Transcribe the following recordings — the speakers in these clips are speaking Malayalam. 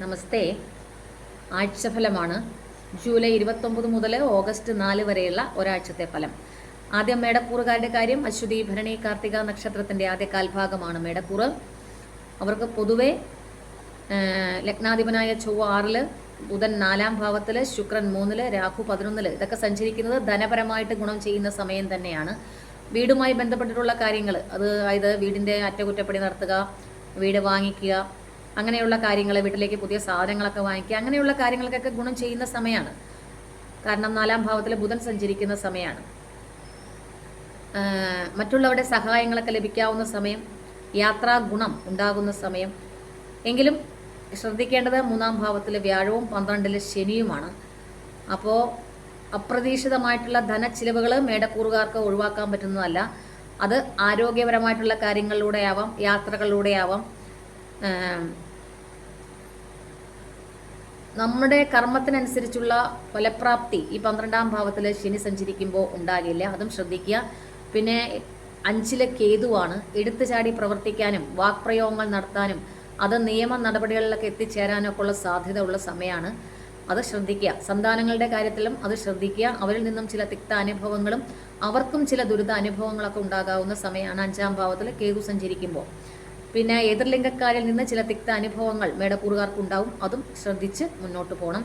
നമസ്തേ. ആഴ്ചഫലമാണ് ജൂലൈ 29 മുതൽ ഓഗസ്റ്റ് 4 വരെയുള്ള ഒരാഴ്ചത്തെ ഫലം. ആദ്യം മേടക്കൂറുകാരുടെ കാര്യം. അശ്വതി, ഭരണി, കാർത്തിക നക്ഷത്രത്തിൻ്റെ ആദ്യ കാൽഭാഗമാണ് മേടക്കൂറ്. അവർക്ക് പൊതുവെ ലഗ്നാധിപനായ ചൊവ്വ 6, ബുധൻ 4-ാം ഭാവത്തിൽ, ശുക്രൻ 3, രാഹു 11. ഇതൊക്കെ സഞ്ചരിക്കുന്നത് ധനപരമായിട്ട് ഗുണം ചെയ്യുന്ന സമയം തന്നെയാണ്. വീടുമായി ബന്ധപ്പെട്ടിട്ടുള്ള കാര്യങ്ങൾ, അതായത് വീടിൻ്റെ അറ്റകുറ്റപ്പണി നടത്തുക, വീട് വാങ്ങിക്കുക, അങ്ങനെയുള്ള കാര്യങ്ങൾ, വീട്ടിലേക്ക് പുതിയ സാധനങ്ങളൊക്കെ വാങ്ങിക്കുക, അങ്ങനെയുള്ള കാര്യങ്ങൾക്കൊക്കെ ഗുണം ചെയ്യുന്ന സമയമാണ്. കാരണം 4-ാം ഭാവത്തിൽ ബുധൻ സഞ്ചരിക്കുന്ന സമയമാണ്. മറ്റുള്ളവരുടെ സഹായങ്ങളൊക്കെ ലഭിക്കാവുന്ന സമയം, യാത്രാ ഗുണം ഉണ്ടാകുന്ന സമയം. എങ്കിലും ശ്രദ്ധിക്കേണ്ടത് 3-ാം ഭാവത്തിൽ വ്യാഴവും 12-ൽ ശനിയുമാണ്. അപ്പോൾ അപ്രതീക്ഷിതമായിട്ടുള്ള ധനച്ചിലവുകൾ മേടക്കൂറുകാർക്ക് ഒഴിവാക്കാൻ പറ്റുന്നതല്ല. അത് ആരോഗ്യപരമായിട്ടുള്ള കാര്യങ്ങളിലൂടെ ആവാം, യാത്രകളിലൂടെ ആവാം. നമ്മുടെ കർമ്മത്തിനനുസരിച്ചുള്ള ഫലപ്രാപ്തി ഈ 12-ാം ഭാവത്തിൽ ശനി സഞ്ചരിക്കുമ്പോൾ ഉണ്ടാകില്ല. അതും ശ്രദ്ധിക്കുക. പിന്നെ 5-ലെ കേതുവാണ്. എടുത്തു ചാടി പ്രവർത്തിക്കാനും വാക്പ്രയോഗങ്ങൾ നടത്താനും അത് നിയമ നടപടികളിലൊക്കെ എത്തിച്ചേരാനൊക്കെ ഉള്ള സാധ്യത ഉള്ള സമയമാണ്. അത് ശ്രദ്ധിക്കുക. സന്താനങ്ങളുടെ കാര്യത്തിലും അത് ശ്രദ്ധിക്കുക. അവരിൽ നിന്നും ചില തിക്ത അനുഭവങ്ങളും അവർക്കും ചില ദുരിത അനുഭവങ്ങളൊക്കെ ഉണ്ടാകാവുന്ന സമയമാണ് 5-ാം ഭാവത്തിൽ കേതു സഞ്ചരിക്കുമ്പോൾ. പിന്നെ എതിർലിംഗക്കാരിൽ നിന്ന് ചില തിക്ത അനുഭവങ്ങൾ മേടക്കൂറുകാർക്കുണ്ടാവും. അതും ശ്രദ്ധിച്ച് മുന്നോട്ട് പോകണം.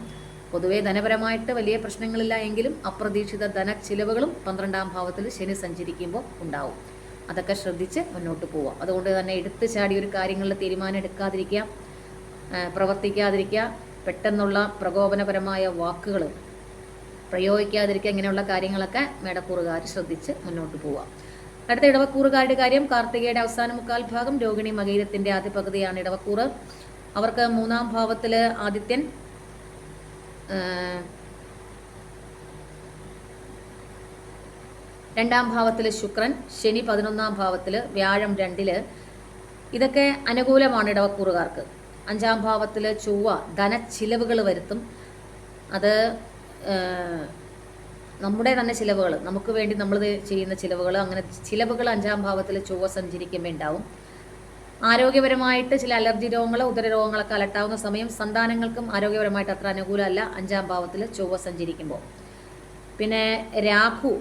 പൊതുവെ ധനപരമായിട്ട് വലിയ പ്രശ്നങ്ങളില്ല എങ്കിലും അപ്രതീക്ഷിത ധനച്ചിലവുകളും 12-ാം ഭാവത്തിൽ ശനി സഞ്ചരിക്കുമ്പോൾ ഉണ്ടാവും. അതൊക്കെ ശ്രദ്ധിച്ച് മുന്നോട്ട് പോവുക. അതുകൊണ്ട് തന്നെ എടുത്തു ചാടി ഒരു കാര്യങ്ങളിൽ തീരുമാനം എടുക്കാതിരിക്കുക, പ്രവർത്തിക്കാതിരിക്കുക, പെട്ടെന്നുള്ള പ്രകോപനപരമായ വാക്കുകൾ പ്രയോഗിക്കാതിരിക്കുക. ഇങ്ങനെയുള്ള കാര്യങ്ങളൊക്കെ മേടക്കൂറുകാർ ശ്രദ്ധിച്ച് മുന്നോട്ട് പോവുക. അടുത്ത ഇടവക്കൂറുകാരുടെ കാര്യം. കാർത്തികയുടെ അവസാന മുക്കാൽ ഭാഗം, രോഹിണി മകയിരത്തിൻ്റെ ആദ്യ പകുതിയാണ് ഇടവക്കൂറ്. അവർക്ക് 3-ാം ഭാവത്തിൽ ആദിത്യൻ, 2-ാം ഭാവത്തിൽ ശുക്രൻ, ശനി 11-ാം ഭാവത്തിൽ, വ്യാഴം 2-ൽ. ഇതൊക്കെ അനുകൂലമാണ് ഇടവക്കൂറുകാർക്ക്. 5-ാം ഭാവത്തിൽ ചൊവ്വ ധനച്ചിലവുകൾ വരുത്തും. അത് നമ്മുടെ തന്നെ ചിലവുകൾ, നമുക്ക് വേണ്ടി നമ്മൾ ചെയ്യുന്ന ചിലവുകൾ, അങ്ങനെ ചിലവുകൾ 5-ാം ഭാവത്തിൽ ചൊവ്വ സഞ്ചരിക്കുമ്പോൾ ഉണ്ടാവും. ആരോഗ്യപരമായിട്ട് ചില അലർജി രോഗങ്ങളോ ഉദരരോഗങ്ങളൊക്കെ അലട്ടാവുന്ന സമയം. സന്താനങ്ങൾക്കും ആരോഗ്യപരമായിട്ട് അത്ര അനുകൂലമല്ല 5-ാം ഭാവത്തിൽ ചൊവ്വ സഞ്ചരിക്കുമ്പോൾ. പിന്നെ രാഹു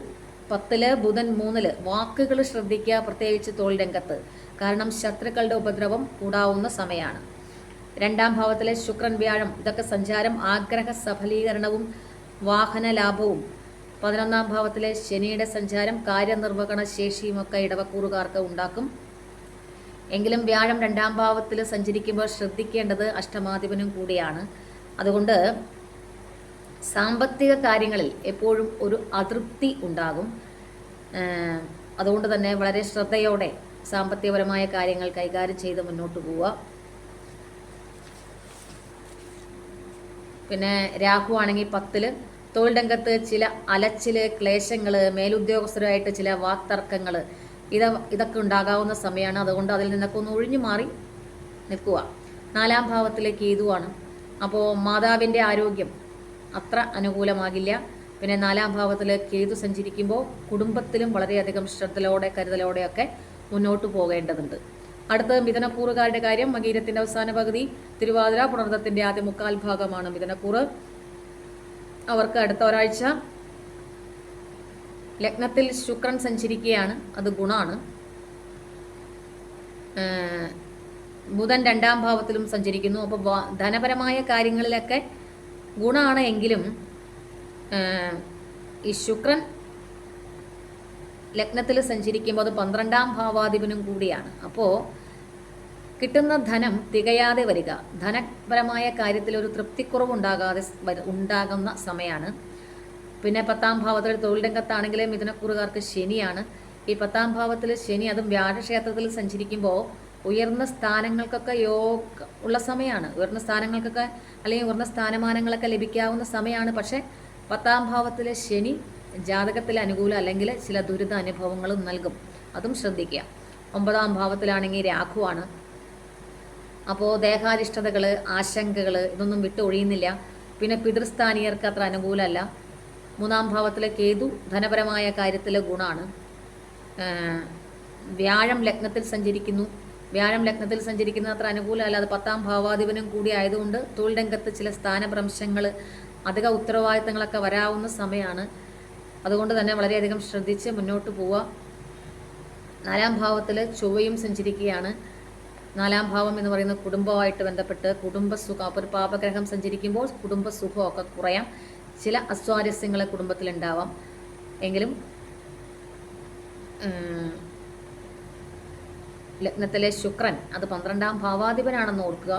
10-ൽ, ബുധൻ 3-ൽ. വാക്കുകൾ ശ്രദ്ധിക്കുക, പ്രത്യേകിച്ച് തൊഴിൽ രംഗത്ത്. കാരണം ശത്രുക്കളുടെ ഉപദ്രവം കൂടാവുന്ന സമയമാണ്. 2-ാം ഭാവത്തിലെ ശുക്രൻ, വ്യാഴം, ഇതൊക്കെ സഞ്ചാരം ആഗ്രഹ സഫലീകരണവും വാഹന ലാഭവും. 11-ാം ഭാവത്തിലെ ശനിയുടെ സഞ്ചാരം കാര്യനിർവഹണ ശേഷിയുമൊക്കെ ഇടവക്കൂറുകാർക്ക് ഉണ്ടാക്കും. എങ്കിലും വ്യാഴം 2-ാം ഭാവത്തിൽ സഞ്ചരിക്കുമ്പോൾ ശ്രദ്ധിക്കേണ്ടത് അഷ്ടമാധിപനും കൂടിയാണ്. അതുകൊണ്ട് സാമ്പത്തിക കാര്യങ്ങളിൽ എപ്പോഴും ഒരു അതൃപ്തി ഉണ്ടാകും. അതുകൊണ്ട് തന്നെ വളരെ ശ്രദ്ധയോടെ സാമ്പത്തികപരമായ കാര്യങ്ങൾ കൈകാര്യം ചെയ്ത് മുന്നോട്ട് പോവുക. പിന്നെ രാഹു ആണെങ്കിൽ 10-ൽ. തൊഴിൽ രംഗത്ത് ചില അലച്ചില്, ക്ലേശങ്ങൾ, മേലുദ്യോഗസ്ഥരുമായിട്ട് ചില വാക്തർക്കങ്ങൾ, ഇതൊക്കെ ഉണ്ടാകാവുന്ന സമയമാണ്. അതുകൊണ്ട് അതിൽ നിന്നൊക്കെ ഒന്ന് ഒഴിഞ്ഞു മാറി നിൽക്കുക. 4-ാം ഭാവത്തിലെ കേതുവാണ്. അപ്പോൾ മാതാവിൻ്റെ ആരോഗ്യം അത്ര അനുകൂലമാകില്ല. പിന്നെ 4-ാം ഭാവത്തിൽ കേതു സഞ്ചരിക്കുമ്പോൾ കുടുംബത്തിലും വളരെയധികം ശ്രദ്ധയോടെ കരുതലോടെയൊക്കെ മുന്നോട്ട് പോകേണ്ടതുണ്ട്. അടുത്ത മിഥുനക്കൂറുകാരുടെ കാര്യം. മകീരത്തിൻ്റെ അവസാന പകുതി, തിരുവാതിര, പുണർദത്തിൻ്റെ ആദ്യ മുക്കാൽ ഭാഗമാണ് മിഥുനക്കൂറ്. അവർക്ക് അടുത്ത ഒരാഴ്ച ലഗ്നത്തിൽ ശുക്രൻ സഞ്ചരിക്കുകയാണ്. അത് ഗുണമാണ്. ബുധൻ 2-ാം ഭാവത്തിലും സഞ്ചരിക്കുന്നു. അപ്പോൾ ധനപരമായ കാര്യങ്ങളിലൊക്കെ ഗുണമാണ്. എങ്കിലും ഈ ശുക്രൻ ലഗ്നത്തിൽ സഞ്ചരിക്കുമ്പോൾ അത് 12-ാം ഭാവാധിപനും കൂടിയാണ്. അപ്പോൾ കിട്ടുന്ന ധനം തികയാതെ വരിക, ധനപരമായ കാര്യത്തിൽ ഒരു തൃപ്തിക്കുറവ് ഉണ്ടാകുന്ന സമയമാണ്. പിന്നെ 10-ാം ഭാവത്തിൽ തൊഴിൽ രംഗത്താണെങ്കിൽ മിഥുനക്കൂറുകാർക്ക് ശനിയാണ്. ഈ 10-ാം ഭാവത്തിൽ ശനി, അതും വ്യാഴക്ഷേത്രത്തിൽ സഞ്ചരിക്കുമ്പോൾ ഉയർന്ന സ്ഥാനങ്ങൾക്കൊക്കെ ഉള്ള സമയമാണ്. ഉയർന്ന സ്ഥാനങ്ങൾക്കൊക്കെ അല്ലെങ്കിൽ ഉയർന്ന സ്ഥാനമാനങ്ങളൊക്കെ ലഭിക്കാവുന്ന സമയമാണ്. പക്ഷേ 10-ാം ഭാവത്തിലെ ശനി ജാതകത്തിൽ അനുകൂലം അല്ലെങ്കിൽ ചില ദുരിത അനുഭവങ്ങളും നൽകും. അതും ശ്രദ്ധിക്കുക. 9-ാം ഭാവത്തിലാണെങ്കിൽ രാഹുവാണ്. അപ്പോൾ ദേഹാരിഷ്ടതകൾ, ആശങ്കകൾ, ഇതൊന്നും വിട്ടൊഴിയുന്നില്ല. പിന്നെ പിതൃസ്ഥാനീയർക്ക് അത്ര അനുകൂലമല്ല. 3-ാം ഭാവത്തിലെ കേതു ധനപരമായ കാര്യത്തിൽ ഗുണമാണ്. വ്യാഴം ലഗ്നത്തിൽ സഞ്ചരിക്കുന്നു. വ്യാഴം ലഗ്നത്തിൽ സഞ്ചരിക്കുന്നത് അത്ര അനുകൂലമല്ല. അത് 10ാം ഭാവാധിപനും കൂടി ആയതുകൊണ്ട് തൊഴിൽ രംഗത്ത് ചില സ്ഥാനഭ്രംശങ്ങൾ, അധിക ഉത്തരവാദിത്തങ്ങളൊക്കെ വരാവുന്ന സമയമാണ്. അതുകൊണ്ട് തന്നെ വളരെയധികം ശ്രദ്ധിച്ച് മുന്നോട്ട് പോവുക. 4ാം ഭാവത്തിൽ ചൊവ്വയും സഞ്ചരിക്കുകയാണ്. 4ാം ഭാവം എന്ന് പറയുന്നത് കുടുംബമായിട്ട് ബന്ധപ്പെട്ട് കുടുംബസുഖം. അപ്പോൾ ഒരു പാപഗ്രഹം സഞ്ചരിക്കുമ്പോൾ കുടുംബസുഖമൊക്കെ കുറയാം. ചില അസ്വാരസ്യങ്ങൾ കുടുംബത്തിലുണ്ടാവാം. എങ്കിലും ലഗ്നത്തിലെ ശുക്രൻ അത് 12ാം ഭാവാധിപനാണെന്ന് ഓർക്കുക.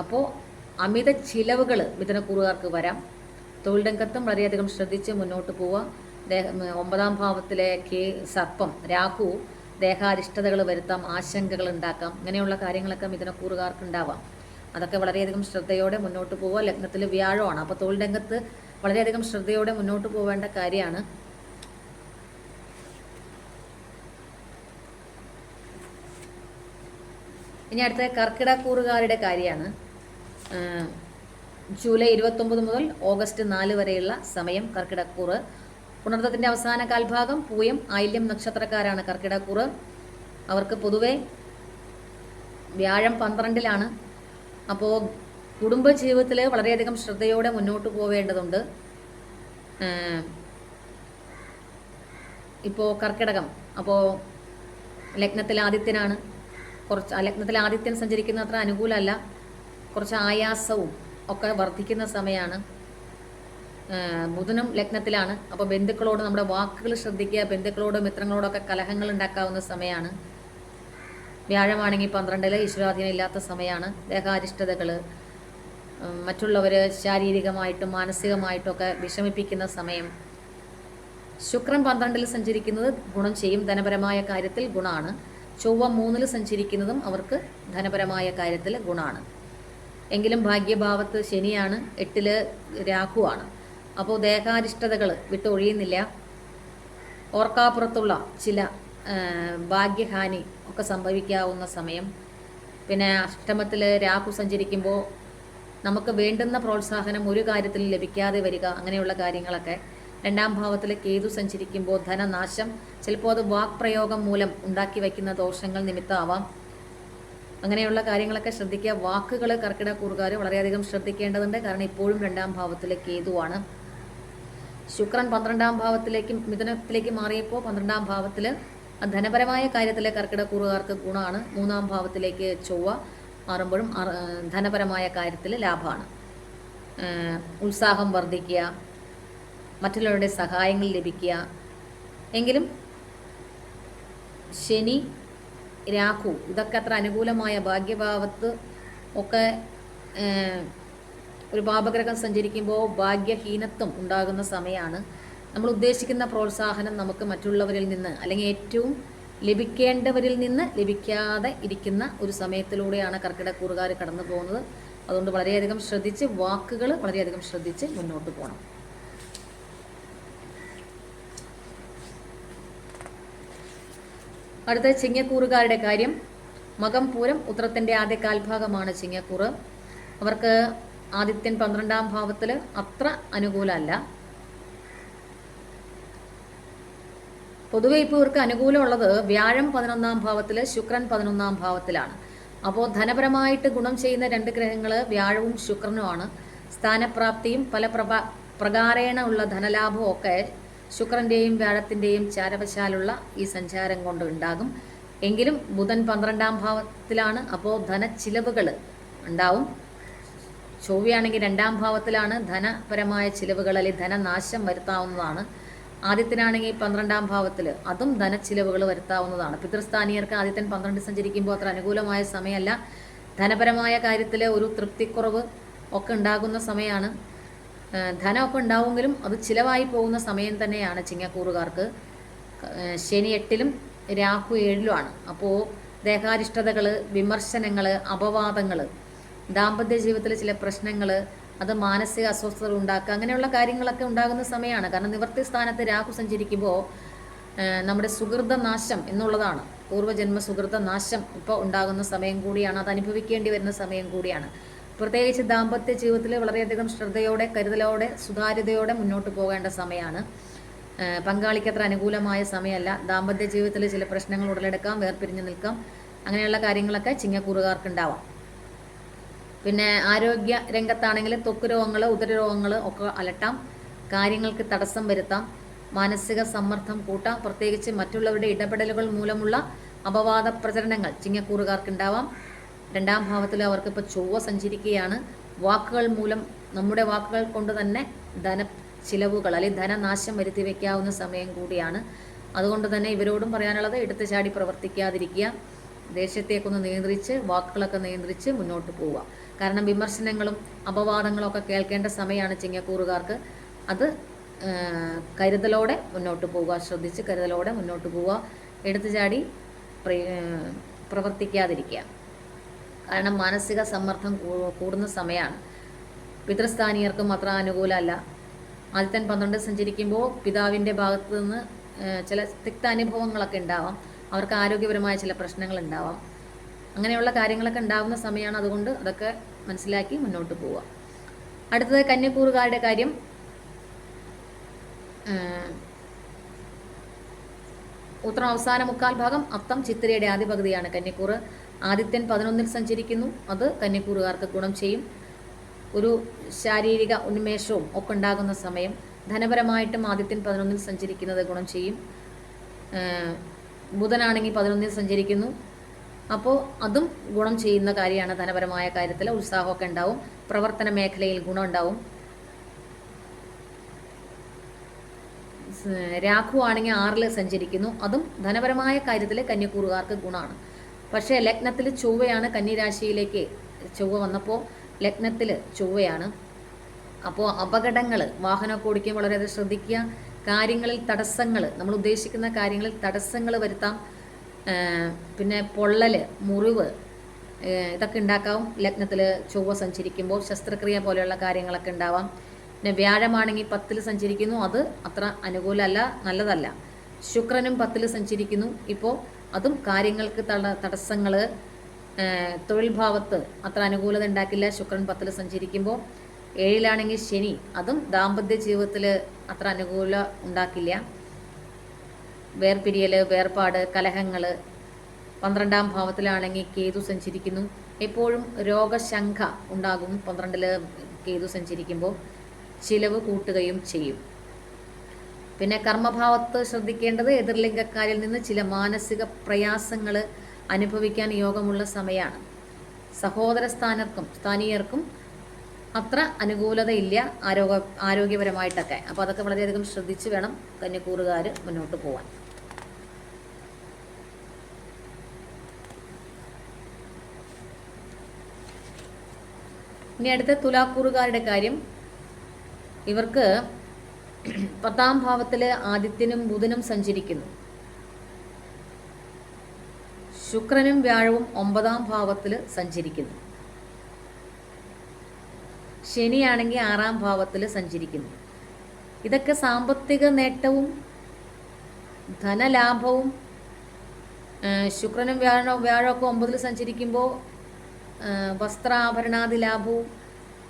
അപ്പോൾ അമിത ചിലവുകൾ മിഥുനക്കൂറുകാർക്ക് വരാം. തൊഴിൽ രംഗത്തും വളരെയധികം ശ്രദ്ധിച്ച് മുന്നോട്ട് പോവുക. 9ാം ഭാവത്തിലെ സർപ്പം രാഹു ദേഹാരിഷ്ടതകൾ വരുത്താം, ആശങ്കകൾ ഉണ്ടാക്കാം. ഇങ്ങനെയുള്ള കാര്യങ്ങളൊക്കെ മിഥുനക്കൂറുകാർക്ക് ഉണ്ടാവാം. അതൊക്കെ വളരെയധികം ശ്രദ്ധയോടെ മുന്നോട്ട് പോവുക. ലഗ്നത്തിൽ വ്യാഴമാണ്. അപ്പോൾ തൊഴിൽ രംഗത്ത് വളരെയധികം ശ്രദ്ധയോടെ മുന്നോട്ട് പോവേണ്ട കാര്യമാണ്. ഇനി അടുത്ത കർക്കിടക്കൂറുകാരുടെ കാര്യമാണ്. ജൂലൈ 29 മുതൽ ഓഗസ്റ്റ് 4 വരെയുള്ള സമയം കർക്കിടക്കൂറ്. പുണർത്തത്തിൻ്റെ അവസാന കാൽഭാഗം പൂയം ആയില്യം നക്ഷത്രക്കാരാണ് കർക്കിടക്കൂറ്. അവർക്ക് പൊതുവെ വ്യാഴം 12ലാണ്. അപ്പോൾ കുടുംബജീവിതത്തിൽ വളരെയധികം ശ്രദ്ധയോടെ മുന്നോട്ട് പോവേണ്ടതുണ്ട്. ഇപ്പോൾ കർക്കിടകം, അപ്പോൾ ലഗ്നത്തിൽ ആദിത്യനാണ്. ലഗ്നത്തിൽ ആദിത്യൻ സഞ്ചരിക്കുന്ന അത്ര അനുകൂലമല്ല. കുറച്ച് ആയാസവും ഒക്കെ വർദ്ധിക്കുന്ന സമയമാണ്. ബുധനും ലഗ്നത്തിലാണ്. അപ്പോൾ ബന്ധുക്കളോട് നമ്മുടെ വാക്കുകൾ ശ്രദ്ധിക്കുക. ബന്ധുക്കളോട് മിത്രങ്ങളോടൊക്കെ കലഹങ്ങൾ ഉണ്ടാക്കാവുന്ന സമയമാണ്. വ്യാഴമാണെങ്കിൽ 12 ഈശ്വരാധീനം ഇല്ലാത്ത സമയമാണ്. ദേഹാരിഷ്ടതകൾ, മറ്റുള്ളവർ ശാരീരികമായിട്ടും മാനസികമായിട്ടുമൊക്കെ വിഷമിപ്പിക്കുന്ന സമയം. ശുക്രൻ 12 സഞ്ചരിക്കുന്നത് ഗുണം ചെയ്യും. ധനപരമായ കാര്യത്തിൽ ഗുണമാണ്. ചൊവ്വ 3 സഞ്ചരിക്കുന്നതും അവർക്ക് ധനപരമായ കാര്യത്തിൽ ഗുണമാണ്. എങ്കിലും ഭാഗ്യഭാവത്ത് ശനിയാണ്, 8 രാഹുവാണ്. അപ്പോൾ ദേഹാരിഷ്ടതകൾ വിട്ടൊഴിയുന്നില്ല. ഓർക്കാപ്പുറത്തുള്ള ചില ഭാഗ്യഹാനി ഒക്കെ സംഭവിക്കാവുന്ന സമയം. പിന്നെ അഷ്ടമത്തിൽ രാഹു സഞ്ചരിക്കുമ്പോൾ നമുക്ക് വേണ്ടുന്ന പ്രോത്സാഹനം ഒരു കാര്യത്തിലും ലഭിക്കാതെ വരിക, അങ്ങനെയുള്ള കാര്യങ്ങളൊക്കെ. 2ാം ഭാവത്തിൽ കേതു സഞ്ചരിക്കുമ്പോൾ ധനനാശം, ചിലപ്പോൾ അത് വാക്പ്രയോഗം മൂലം ഉണ്ടാക്കി വയ്ക്കുന്ന ദോഷങ്ങൾ നിമിത്തമാവാം. അങ്ങനെയുള്ള കാര്യങ്ങളൊക്കെ ശ്രദ്ധിക്കുക. വാക്കുകൾ കർക്കിടക്കൂറുകാർ വളരെയധികം ശ്രദ്ധിക്കേണ്ടതുണ്ട്. കാരണം ഇപ്പോഴും 2ാം ഭാവത്തിൽ കേതുവാണ്. ശുക്രൻ 12ാം ഭാവത്തിലേക്ക് മിഥുനത്തിലേക്ക് മാറിയപ്പോൾ 12ാം ഭാവത്തിൽ ധനപരമായ കാര്യത്തിൽ കർക്കിടക്കൂറുകാർക്ക് ഗുണമാണ്. 3ാം ഭാവത്തിലേക്ക് ചൊവ്വ മാറുമ്പോഴും ധനപരമായ കാര്യത്തിൽ ലാഭമാണ്. ഉത്സാഹം വർദ്ധിക്കുക, മറ്റുള്ളവരുടെ സഹായങ്ങൾ ലഭിക്കുക. എങ്കിലും ശനി രാഹു ഇതൊക്കെ അത്ര അനുകൂലമായ ഭാഗ്യഭാവത്ത് ഒക്കെ ഒരു പാപഗ്രഹം സഞ്ചരിക്കുമ്പോൾ ഭാഗ്യഹീനത്വം ഉണ്ടാകുന്ന സമയമാണ്. നമ്മൾ ഉദ്ദേശിക്കുന്ന പ്രോത്സാഹനം നമുക്ക് മറ്റുള്ളവരിൽ നിന്ന് അല്ലെങ്കിൽ ഏറ്റവും ലഭിക്കേണ്ടവരിൽ നിന്ന് ലഭിക്കാതെ ഇരിക്കുന്ന ഒരു സമയത്തിലൂടെയാണ് കർക്കിടക്കൂറുകാർ കടന്നു പോകുന്നത്. അതുകൊണ്ട് വളരെയധികം ശ്രദ്ധിച്ച്, വാക്കുകൾ വളരെയധികം ശ്രദ്ധിച്ച് മുന്നോട്ട് പോകണം. അടുത്ത ചിങ്ങക്കൂറുകാരുടെ കാര്യം. മകം പൂരം ഉത്രത്തിൻ്റെ ആദ്യ കാൽഭാഗമാണ് ചിങ്ങക്കൂറ്. അവർക്ക് ആദിത്യൻ 12ാം ഭാവത്തിൽ അത്ര അനുകൂലമല്ല. പൊതുവെ ഇപ്പോൾ ഇവർക്ക് അനുകൂലമുള്ളത് വ്യാഴം 11ാം ഭാവത്തിൽ, ശുക്രൻ 11ാം ഭാവത്തിലാണ്. അപ്പോൾ ധനപരമായിട്ട് ഗുണം ചെയ്യുന്ന 2 ഗ്രഹങ്ങൾ വ്യാഴവും ശുക്രനുമാണ്. സ്ഥാനപ്രാപ്തിയും പല പ്രകാരേണ ഉള്ള ധനലാഭവും ഒക്കെ ശുക്രൻ്റെയും വ്യാഴത്തിൻ്റെയും ചാരവശാലുള്ള ഈ സഞ്ചാരം കൊണ്ട് ഉണ്ടാകും. എങ്കിലും ബുധൻ 12ാം ഭാവത്തിലാണ്. അപ്പോൾ ധനച്ചിലവുകൾ ഉണ്ടാവും. ചൊവ്വയാണെങ്കിൽ 2ാം ഭാവത്തിലാണ്. ധനപരമായ ചിലവുകൾ അല്ലെങ്കിൽ ധനനാശം വരുത്താവുന്നതാണ്. ആദിത്യനാണെങ്കിൽ 12ാം ഭാവത്തിൽ, അതും ധനച്ചിലവുകൾ വരുത്താവുന്നതാണ്. പിതൃസ്ഥാനീയർക്ക് ആദിത്യൻ 12 സഞ്ചരിക്കുമ്പോൾ അത്ര അനുകൂലമായ സമയമല്ല. ധനപരമായ കാര്യത്തിൽ ഒരു തൃപ്തിക്കുറവ് ഒക്കെ ഉണ്ടാകുന്ന സമയമാണ്. ധനമൊക്കെ ഉണ്ടാവുമെങ്കിലും അത് ചിലവായി പോകുന്ന സമയം തന്നെയാണ് ചിങ്ങക്കൂറുകാർക്ക്. ശനി 8ലും രാഹു 7ലുമാണ്. അപ്പോൾ ദേഹാരിഷ്ടതകൾ, വിമർശനങ്ങൾ, അപവാദങ്ങൾ, ദാമ്പത്യ ജീവിതത്തിൽ ചില പ്രശ്നങ്ങൾ, അത് മാനസിക അസ്വസ്ഥത ഉണ്ടാക്കുക, അങ്ങനെയുള്ള കാര്യങ്ങളൊക്കെ ഉണ്ടാകുന്ന സമയമാണ്. കാരണം നിവൃത്തി സ്ഥാനത്ത് രാഹു സഞ്ചരിക്കുമ്പോൾ നമ്മുടെ സുഹൃതനാശം എന്നുള്ളതാണ്. പൂർവ്വജന്മ സുഹൃതനാശം ഇപ്പോൾ ഉണ്ടാകുന്ന സമയം കൂടിയാണ്. അത് അനുഭവിക്കേണ്ടി വരുന്ന സമയം കൂടിയാണ്. പ്രത്യേകിച്ച് ദാമ്പത്യ ജീവിതത്തിൽ വളരെയധികം ശ്രദ്ധയോടെ, കരുതലോടെ, സുതാര്യതയോടെ മുന്നോട്ട് പോകേണ്ട സമയമാണ്. പങ്കാളിക്ക് അത്ര അനുകൂലമായ സമയമല്ല. ദാമ്പത്യ ജീവിതത്തിൽ ചില പ്രശ്നങ്ങൾ ഉടലെടുക്കാം, വേർപിരിഞ്ഞ് നിൽക്കാം. അങ്ങനെയുള്ള കാര്യങ്ങളൊക്കെ ചിങ്ങക്കൂറുകാർക്ക് ഉണ്ടാവാം. പിന്നെ ആരോഗ്യ രംഗത്താണെങ്കിൽ ത്വക്ക് രോഗങ്ങൾ, ഉദരരോഗങ്ങൾ ഒക്കെ അലട്ടാം. കാര്യങ്ങൾക്ക് തടസ്സം വരുത്താം. മാനസിക സമ്മർദ്ദം കൂട്ടാം. പ്രത്യേകിച്ച് മറ്റുള്ളവരുടെ ഇടപെടലുകൾ മൂലമുള്ള അപവാദ പ്രചരണങ്ങൾ ചിങ്ങക്കൂറുകാർക്ക് ഉണ്ടാവാം. 2ാം ഭാവത്തിൽ അവർക്കിപ്പോൾ ചൊവ്വ സഞ്ചരിക്കുകയാണ്. വാക്കുകൾ മൂലം, നമ്മുടെ വാക്കുകൾ കൊണ്ട് തന്നെ ചിലവുകൾ അല്ലെങ്കിൽ ധനനാശം വരുത്തി വയ്ക്കാവുന്ന സമയം കൂടിയാണ്. അതുകൊണ്ട് തന്നെ ഇവരോടും പറയാനുള്ളത് എടുത്തു ചാടി പ്രവർത്തിക്കാതിരിക്കുക. ദേഷ്യത്തേക്കൊന്ന് നിയന്ത്രിച്ച്, വാക്കുകളൊക്കെ നിയന്ത്രിച്ച് മുന്നോട്ട് പോവുക. കാരണം വിമർശനങ്ങളും അപവാദങ്ങളും ഒക്കെ കേൾക്കേണ്ട സമയമാണ് ചിങ്ങക്കൂറുകാർക്ക്. അത് കരുതലോടെ മുന്നോട്ട് പോവുക, ശ്രദ്ധിച്ച് കരുതലോടെ മുന്നോട്ട് പോവുക. എടുത്തു ചാടി പ്രവർത്തിക്കാതിരിക്കുക. കാരണം മാനസിക സമ്മർദ്ദം കൂടുന്ന സമയമാണ്. പിതൃസ്ഥാനീയർക്കും അത്ര അനുകൂലമല്ല. ആദിത്യൻ 12 സഞ്ചരിക്കുമ്പോൾ പിതാവിൻ്റെ ഭാഗത്ത് നിന്ന് ചില തിക്താനുഭവങ്ങളൊക്കെ ഉണ്ടാവാം. അവർക്ക് ആരോഗ്യപരമായ ചില പ്രശ്നങ്ങൾ ഉണ്ടാവാം. അങ്ങനെയുള്ള കാര്യങ്ങളൊക്കെ ഉണ്ടാകുന്ന സമയമാണ്. അതുകൊണ്ട് അതൊക്കെ മനസ്സിലാക്കി മുന്നോട്ട് പോവുക. അടുത്തത് കന്യക്കൂറുകാരുടെ കാര്യം. ഉത്രം അവസാന 3/4 ഭാഗം, അത്തം ചിത്തിരയുടെ ആദ്യ പകുതിയാണ് കന്യക്കൂറ്. ആദിത്യൻ 11 സഞ്ചരിക്കുന്നു. അത് കന്യക്കൂറുകാർക്ക് ഗുണം ചെയ്യും. ഒരു ശാരീരിക ഉന്മേഷവും ഒക്കെ ഉണ്ടാകുന്ന സമയം. ധനപരമായിട്ടും ആദിത്യൻ 11 സഞ്ചരിക്കുന്നത് ഗുണം ചെയ്യും. ബുധനാണെങ്കിൽ 11 സഞ്ചരിക്കുന്നു. അപ്പോൾ അതും ഗുണം ചെയ്യുന്ന കാര്യമാണ്. ധനപരമായ കാര്യത്തിൽ ഉത്സാഹമൊക്കെ ഉണ്ടാവും. പ്രവർത്തന മേഖലയിൽ ഗുണം ഉണ്ടാവും. രാഹു ആണെങ്കിൽ 6 സഞ്ചരിക്കുന്നു. അതും ധനപരമായ കാര്യത്തിൽ കന്യക്കൂറുകാർക്ക് ഗുണമാണ്. പക്ഷേ ലഗ്നത്തിൽ ചൊവ്വയാണ്. കന്യരാശിയിലേക്ക് ചൊവ്വ വന്നപ്പോൾ ലഗ്നത്തിൽ ചൊവ്വയാണ്. അപ്പോൾ അപകടങ്ങൾ, വാഹനമൊക്കെ ഓടിക്കുമ്പോൾ വളരെയധികം ശ്രദ്ധിക്കുക. കാര്യങ്ങളിൽ തടസ്സങ്ങൾ, നമ്മൾ ഉദ്ദേശിക്കുന്ന കാര്യങ്ങളിൽ തടസ്സങ്ങൾ വരുത്താം. പിന്നെ പൊള്ളൽ, മുറിവ് ഇതൊക്കെ ഉണ്ടാക്കാം. ലഗ്നത്തിൽ ചൊവ്വ സഞ്ചരിക്കുമ്പോൾ ശസ്ത്രക്രിയ പോലെയുള്ള കാര്യങ്ങളൊക്കെ ഉണ്ടാവാം. പിന്നെ വ്യാഴമാണെങ്കിൽ 10 സഞ്ചരിക്കുന്നു. അത് അത്ര അനുകൂലമല്ല, നല്ലതല്ല. ശുക്രനും 10 സഞ്ചരിക്കുന്നു. ഇപ്പോൾ അതും കാര്യങ്ങൾക്ക് തടസ്സങ്ങൾ, തൊഴിൽ ഭാവത്ത് അത്ര അനുകൂലത ഉണ്ടാക്കില്ല. ശുക്രൻ 10 സഞ്ചരിക്കുമ്പോൾ 7ലാണെങ്കിൽ ശനി, അതും ദാമ്പത്യ ജീവിതത്തിൽ അത്ര അനുകൂല ഉണ്ടാക്കില്ല. വേർപിരിയൽ, വേർപാട്, കലഹങ്ങൾ. 12ാം ഭാവത്തിലാണെങ്കിൽ കേതു സഞ്ചരിക്കുന്നു. എപ്പോഴും രോഗശങ്ക ഉണ്ടാകും. 12ൽ കേതു സഞ്ചരിക്കുമ്പോൾ ചിലവ് കൂട്ടുകയും ചെയ്യും. പിന്നെ കർമ്മഭാവത്ത് ശ്രദ്ധിക്കേണ്ടത് എതിർലിംഗക്കാരിൽ നിന്ന് ചില മാനസിക പ്രയാസങ്ങൾ അനുഭവിക്കാൻ യോഗമുള്ള സമയമാണ്. സഹോദര സ്ഥാനീയർക്കും അത്ര അനുകൂലതയില്ല ആരോഗ്യപരമായിട്ടൊക്കെ. അപ്പോൾ അതൊക്കെ വളരെയധികം ശ്രദ്ധിച്ച് വേണം കന്യക്കൂറുകാർ മുന്നോട്ട് പോകാൻ. ഇനി അടുത്ത തുലാക്കൂറുകാരുടെ കാര്യം. ഇവർക്ക് 10ാം ഭാവത്തിൽ ആദിത്യനും ബുധനും സഞ്ചരിക്കുന്നു. ശുക്രനും വ്യാഴവും 9ാം ഭാവത്തിൽ സഞ്ചരിക്കുന്നു. ശനിയാണെങ്കിൽ 6ാം ഭാവത്തിൽ സഞ്ചരിക്കുന്നു. ഇതൊക്കെ സാമ്പത്തിക നേട്ടവും ധനലാഭവും. ശുക്രനും വ്യാഴമൊക്കെ 9ൽ സഞ്ചരിക്കുമ്പോൾ വസ്ത്രാഭരണാദി ലാഭവും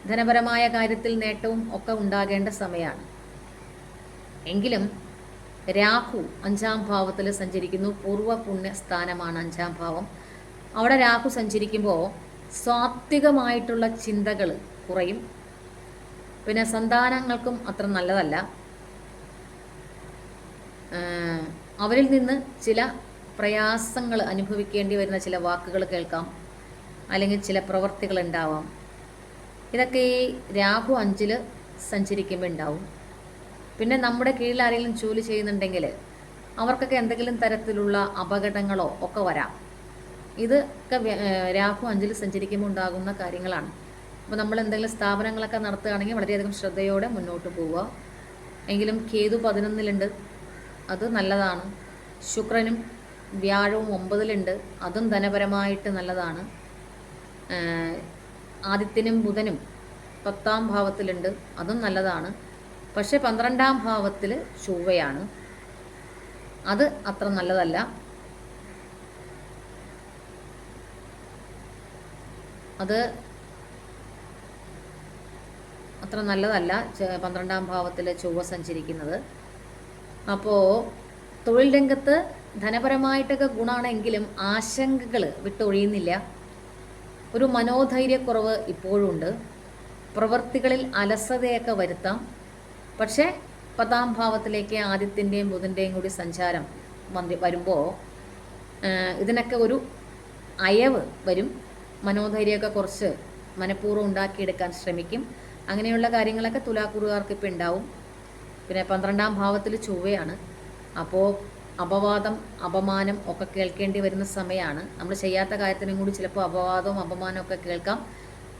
ധനപരമായ കാര്യത്തിൽ നേട്ടവും ഒക്കെ ഉണ്ടാകേണ്ട സമയമാണ്. എങ്കിലും രാഹു 5ാം ഭാവത്തിൽ സഞ്ചരിക്കുന്നു. പൂർവ്വ പുണ്യ സ്ഥാനമാണ് 5ാം ഭാവം. അവിടെ രാഹു സഞ്ചരിക്കുമ്പോൾ സാത്വികമായിട്ടുള്ള ചിന്തകൾ കുറയും. പിന്നെ സന്താനങ്ങൾക്കും അത്ര നല്ലതല്ല. അവരിൽ നിന്ന് ചില പ്രയാസങ്ങൾ അനുഭവിക്കേണ്ടി വരുന്ന ചില വാക്കുകൾ കേൾക്കാം, അല്ലെങ്കിൽ ചില പ്രവൃത്തികൾ ഉണ്ടാവാം. ഇതൊക്കെ ഈ രാഹു 5ൽ സഞ്ചരിക്കുമ്പോൾ ഉണ്ടാവും. പിന്നെ നമ്മുടെ കീഴിൽ ആരെങ്കിലും ജോലി ചെയ്യുന്നുണ്ടെങ്കിൽ അവർക്കൊക്കെ എന്തെങ്കിലും തരത്തിലുള്ള അപകടങ്ങളോ ഒക്കെ വരാം. ഇതൊക്കെ രാഹു 5ൽ സഞ്ചരിക്കുമ്പോൾ ഉണ്ടാകുന്ന കാര്യങ്ങളാണ്. അപ്പോൾ നമ്മൾ എന്തെങ്കിലും സ്ഥാപനങ്ങളൊക്കെ നടത്തുകയാണെങ്കിൽ വളരെയധികം ശ്രദ്ധയോടെ മുന്നോട്ട് പോവുക. എങ്കിലും കേതു 11ലുണ്ട്, അത് നല്ലതാണ്. ശുക്രനും വ്യാഴവും 9ലുണ്ട്, അതും ധനപരമായിട്ട് നല്ലതാണ്. ആദിത്യനും ബുധനും 10ാം ഭാവത്തിലുണ്ട്, അതും നല്ലതാണ്. പക്ഷേ 12ാം ഭാവത്തിൽ ചൊവ്വയാണ്, അത് അത്ര നല്ലതല്ല. അത് അത്ര നല്ലതല്ല 12ാം ഭാവത്തിൽ ചൊവ്വ സഞ്ചരിക്കുന്നത്. അപ്പോൾ തൊഴിൽ രംഗത്ത് ധനപരമായിട്ടൊക്കെ ഗുണമാണെങ്കിലും ആശങ്കകൾ വിട്ടൊഴിയുന്നില്ല. ഒരു മനോധൈര്യക്കുറവ് ഇപ്പോഴും ഉണ്ട്. പ്രവൃത്തികളിൽ അലസതയൊക്കെ വരുത്താം. പക്ഷേ 10ാം ഭാവത്തിലേക്ക് ആദിത്യൻ്റെയും ബുധൻ്റെയും കൂടി സഞ്ചാരം വരുമ്പോൾ ഇതിനൊക്കെ ഒരു അയവ് വരും. മനോധൈര്യമൊക്കെ കുറച്ച് മനഃപൂർവ്വം ഉണ്ടാക്കിയെടുക്കാൻ ശ്രമിക്കും. അങ്ങനെയുള്ള കാര്യങ്ങളൊക്കെ തുലാക്കൂറുകാർക്ക് ഇപ്പോൾ ഉണ്ടാവും. പിന്നെ 12ാം ഭാവത്തിൽ ചൊവ്വയാണ്. അപ്പോൾ അപവാദം അപമാനം ഒക്കെ കേൾക്കേണ്ടി വരുന്ന സമയമാണ്. നമ്മൾ ചെയ്യാത്ത കാര്യത്തിനും കൂടി ചിലപ്പോൾ അപവാദവും അപമാനവും ഒക്കെ കേൾക്കാം.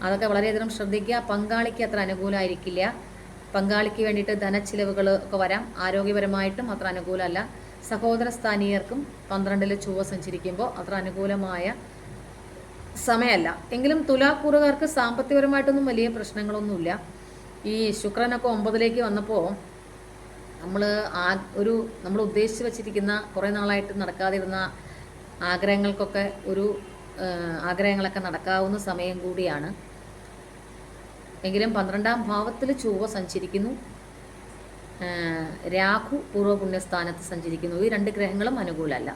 അതൊക്കെ വളരെയധികം ശ്രദ്ധിക്കുക. പങ്കാളിക്ക് അത്ര അനുകൂലമായിരിക്കില്ല. പങ്കാളിക്ക് വേണ്ടിയിട്ട് ധനച്ചിലവുകൾ ഒക്കെ വരാം. ആരോഗ്യപരമായിട്ടും അത്ര അനുകൂലമല്ല. സഹോദര സ്ഥാനീയർക്കും 12ൽ ചൊവ്വ സഞ്ചരിക്കുമ്പോൾ അത്ര അനുകൂലമായ സമയമല്ല. എങ്കിലും തുലാക്കൂറുകാർക്ക് സാമ്പത്തികപരമായിട്ടൊന്നും വലിയ പ്രശ്നങ്ങളൊന്നുമില്ല. ഈ ശുക്രനൊക്കെ 9ലേക്ക് വന്നപ്പോൾ നമ്മൾ ഉദ്ദേശിച്ച് വച്ചിരിക്കുന്ന കുറേ നാളായിട്ട് നടക്കാതിരുന്ന ആഗ്രഹങ്ങൾക്കൊക്കെ ആഗ്രഹങ്ങളൊക്കെ നടക്കാവുന്ന സമയം കൂടിയാണ്. എങ്കിലും 12ാം ഭാവത്തിൽ ചൊവ്വ സഞ്ചരിക്കുന്നു. രാഹു പൂർവ്വപുണ്യസ്ഥാനത്ത് സഞ്ചരിക്കുന്നു. ഈ 2 ഗ്രഹങ്ങളും അനുകൂലമല്ല.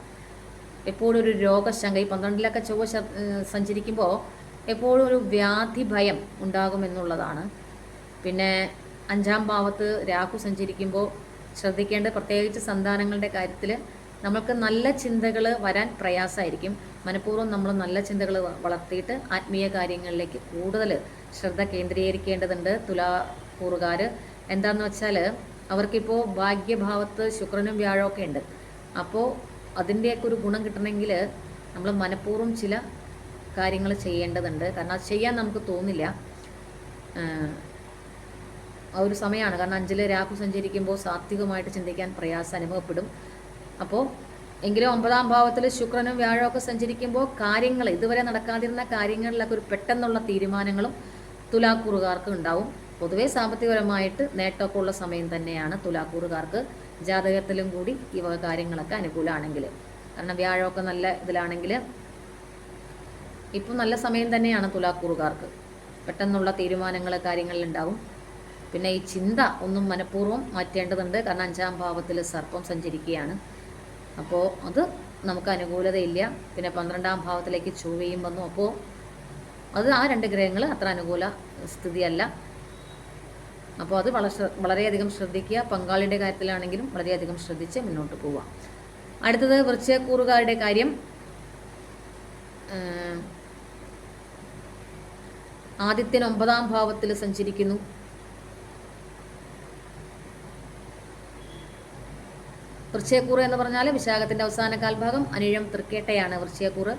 എപ്പോഴും ഒരു രോഗശങ്ക, ഈ 12ലൊക്കെ ചൊവ്വ സഞ്ചരിക്കുമ്പോൾ എപ്പോഴും ഒരു വ്യാധി ഭയം ഉണ്ടാകുമെന്നുള്ളതാണ്. പിന്നെ 5ാം ഭാവത്ത് രാഹു സഞ്ചരിക്കുമ്പോൾ ശ്രദ്ധിക്കേണ്ട, പ്രത്യേകിച്ച് സന്താനങ്ങളുടെ കാര്യത്തിൽ നമ്മൾക്ക് നല്ല ചിന്തകൾ വരാൻ പ്രയാസമായിരിക്കും. മനഃപൂർവ്വം നമ്മൾ നല്ല ചിന്തകൾ വളർത്തിയിട്ട് ആത്മീയ കാര്യങ്ങളിലേക്ക് കൂടുതൽ ശ്രദ്ധ കേന്ദ്രീകരിക്കേണ്ടതുണ്ട്. തുലാക്കൂറുകാർ എന്താണെന്ന് വെച്ചാൽ അവർക്കിപ്പോൾ ഭാഗ്യഭാവത്ത് ശുക്രനും വ്യാഴമൊക്കെ ഉണ്ട്. അപ്പോൾ അതിൻ്റെയൊക്കെ ഒരു ഗുണം കിട്ടണമെങ്കിൽ നമ്മൾ മനഃപൂർവ്വം ചില കാര്യങ്ങൾ ചെയ്യേണ്ടതുണ്ട്. കാരണം അത് ചെയ്യാൻ നമുക്ക് തോന്നില്ല. ആ ഒരു സമയമാണ്. കാരണം 5ൽ രാഹു സഞ്ചരിക്കുമ്പോൾ സാത്വികമായിട്ട് ചിന്തിക്കാൻ പ്രയാസം അനുഭവപ്പെടും. അപ്പോൾ എങ്കിലും 9ാം ഭാവത്തിൽ ശുക്രനും വ്യാഴമൊക്കെ സഞ്ചരിക്കുമ്പോൾ കാര്യങ്ങൾ, ഇതുവരെ നടക്കാതിരുന്ന കാര്യങ്ങളിലൊക്കെ ഒരു പെട്ടെന്നുള്ള തീരുമാനങ്ങളും തുലാക്കൂറുകാർക്ക് ഉണ്ടാവും. പൊതുവേ സാമ്പത്തികപരമായിട്ട് നേട്ടമൊക്കെ ഉള്ള സമയം തന്നെയാണ് തുലാക്കൂറുകാർക്ക്. ജാതകത്തിലും കൂടി ഈ വക കാര്യങ്ങളൊക്കെ അനുകൂലമാണെങ്കിൽ, കാരണം വ്യാഴമൊക്കെ നല്ല ഇതിലാണെങ്കിൽ ഇപ്പം നല്ല സമയം തന്നെയാണ് തുലാക്കൂറുകാർക്ക്. പെട്ടെന്നുള്ള തീരുമാനങ്ങൾ കാര്യങ്ങളിലുണ്ടാവും. പിന്നെ ഈ ചിന്ത ഒന്നും മനഃപൂർവ്വം മാറ്റേണ്ടതുണ്ട്. കാരണം 5ാം ഭാവത്തിൽ സർപ്പം സഞ്ചരിക്കുകയാണ്. അപ്പോൾ അത് നമുക്ക് അനുകൂലതയില്ല. പിന്നെ 12ാം ഭാവത്തിലേക്ക് ചൊവ്വയും വന്നു. അപ്പോൾ അത് ആ 2 ഗ്രഹങ്ങൾ അത്ര അനുകൂല സ്ഥിതിയല്ല. അപ്പോൾ അത് വളരെയധികം ശ്രദ്ധിക്കുക. പങ്കാളിയുടെ കാര്യത്തിലാണെങ്കിലും വളരെയധികം ശ്രദ്ധിച്ച് മുന്നോട്ട് പോവുക. അടുത്തത് വൃശ്ചികക്കൂറുകാരുടെ കാര്യം. ആദിത്യൻ 9ാം ഭാവത്തിൽ സഞ്ചരിക്കുന്നു. വൃശ്ചികക്കൂറ് എന്ന് പറഞ്ഞാൽ വിശാഖത്തിൻ്റെ അവസാന കാൽഭാഗം, അനിഴം തൃക്കേട്ടയാണ് വൃശ്ചികക്കൂറ്.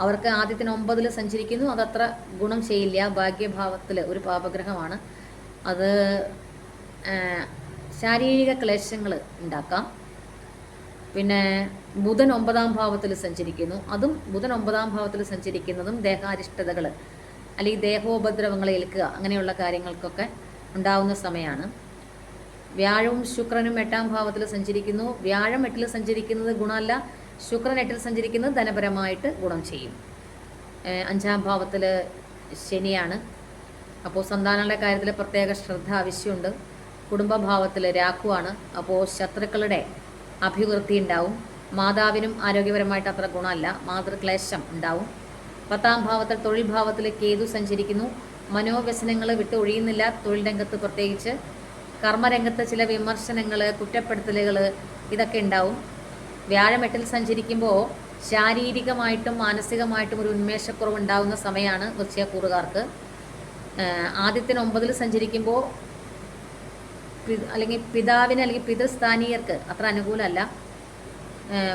അവർക്ക് ആദിത്യൻ 9ൽ സഞ്ചരിക്കുന്നു. അതത്ര ഗുണം ചെയ്യില്ല. ഭാഗ്യഭാവത്തിൽ ഒരു പാപഗ്രഹമാണ്. അത് ശാരീരിക ക്ലേശങ്ങൾ ഉണ്ടാക്കാം. പിന്നെ ബുധൻ 9ാം ഭാവത്തിൽ സഞ്ചരിക്കുന്നു. അതും ബുധൻ 9ാം ഭാവത്തിൽ സഞ്ചരിക്കുന്നതും ദേഹാരിഷ്ടതകൾ അല്ലെങ്കിൽ ദേഹോപദ്രവങ്ങൾ ഏൽക്കുക അങ്ങനെയുള്ള കാര്യങ്ങൾക്കൊക്കെ ഉണ്ടാവുന്ന സമയമാണ്. വ്യാഴവും ശുക്രനും 8ാം ഭാവത്തിൽ സഞ്ചരിക്കുന്നു. വ്യാഴം 8ൽ സഞ്ചരിക്കുന്നത് ഗുണമല്ല. ശുക്രൻ 8ൽ സഞ്ചരിക്കുന്നത് ധനപരമായിട്ട് ഗുണം ചെയ്യും. 5ാം ഭാവത്തിൽ ശനിയാണ്. അപ്പോൾ സന്താനങ്ങളുടെ കാര്യത്തിൽ പ്രത്യേക ശ്രദ്ധ ആവശ്യമുണ്ട്. കുടുംബഭാവത്തിൽ രാഹുവാണ്. അപ്പോൾ ശത്രുക്കളുടെ അഭിവൃദ്ധി ഉണ്ടാവും. മാതാവിനും ആരോഗ്യപരമായിട്ട് അത്ര ഗുണമല്ല. മാതൃക്ലേശം ഉണ്ടാവും. 10ാം ഭാവത്തിൽ തൊഴിൽ ഭാവത്തിൽ കേതു സഞ്ചരിക്കുന്നു. മനോവ്യസനങ്ങൾ വിട്ട് ഒഴിയുന്നില്ല. തൊഴിൽ രംഗത്ത് പ്രത്യേകിച്ച് കർമ്മരംഗത്ത് ചില വിമർശനങ്ങൾ, കുറ്റപ്പെടുത്തലുകൾ ഇതൊക്കെ ഉണ്ടാവും. വ്യാഴം 8ൽ സഞ്ചരിക്കുമ്പോൾ ശാരീരികമായിട്ടും മാനസികമായിട്ടും ഒരു ഉന്മേഷക്കുറവ് ഉണ്ടാകുന്ന സമയമാണ് വൃശ്ചികക്കൂറുകാർക്ക്. ആദിത്യൻ 9ൽ സഞ്ചരിക്കുമ്പോൾ അല്ലെങ്കിൽ പിതാവിന് അല്ലെങ്കിൽ പിതൃസ്ഥാനീയർക്ക് അത്ര അനുകൂലമല്ല.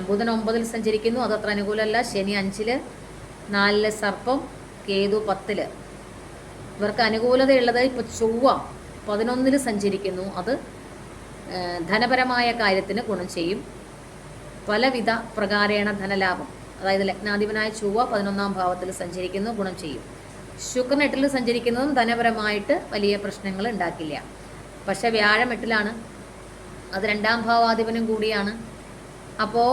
ബുധൻ 9ൽ സഞ്ചരിക്കുന്നു. അതത്ര അനുകൂലമല്ല. ശനി 5ൽ, 4ൽ സർപ്പം, കേതു 10ൽ. ഇവർക്ക് അനുകൂലതയുള്ളത് ഇപ്പോൾ ചൊവ്വ 11ൽ സഞ്ചരിക്കുന്നു. അത് ധനപരമായ കാര്യത്തിന് ഗുണം ചെയ്യും. പലവിധ പ്രകാരേണ ധനലാഭം, അതായത് ലഗ്നാധിപനായ ചൊവ്വ 11ാം ഭാവത്തിൽ സഞ്ചരിക്കുന്നു, ഗുണം ചെയ്യും. ശുക്രൻ 8ൽ സഞ്ചരിക്കുന്നതും ധനപരമായിട്ട് വലിയ പ്രശ്നങ്ങൾ ഉണ്ടാക്കില്ല. പക്ഷേ വ്യാഴം 8ലാണ്. അത് 2ാം ഭാവാധിപനും കൂടിയാണ്. അപ്പോൾ